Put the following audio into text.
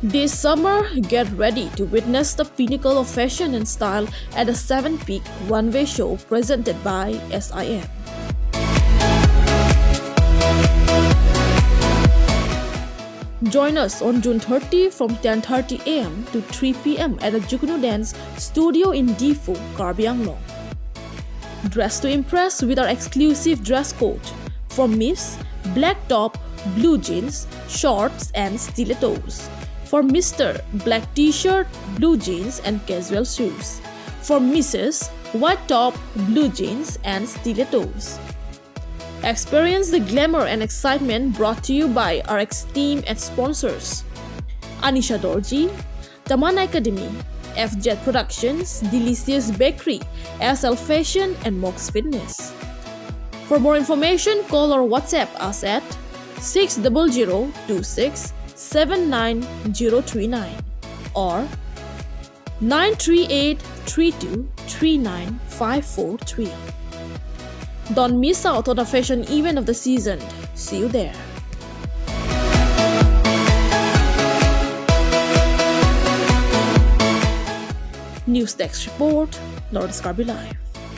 This summer, get ready to witness the pinnacle of fashion and style at the Seven Peak Runway Show presented by SIM. Join us on June 30 from 10:30 a.m. to 3 p.m. at the Jukunu Dance Studio in Difu, Karbi Anglong. Dress to impress with our exclusive dress code. For Miss, black top, blue jeans, shorts and stilettos. For Mr., black t-shirt, blue jeans and casual shoes. For Mrs., white top, blue jeans and stilettos. Experience the glamour and excitement brought to you by our esteemed and sponsors: Anisha Dorji, Taman Academy, FJ Productions, Delicious Bakery, SL Fashion and Mox Fitness. For more information, call or WhatsApp us at 60026 79039 or 938 32 39543. Don't miss out on the fashion event of the season. See you there. News Desk Report, Lawrence Karbi Live.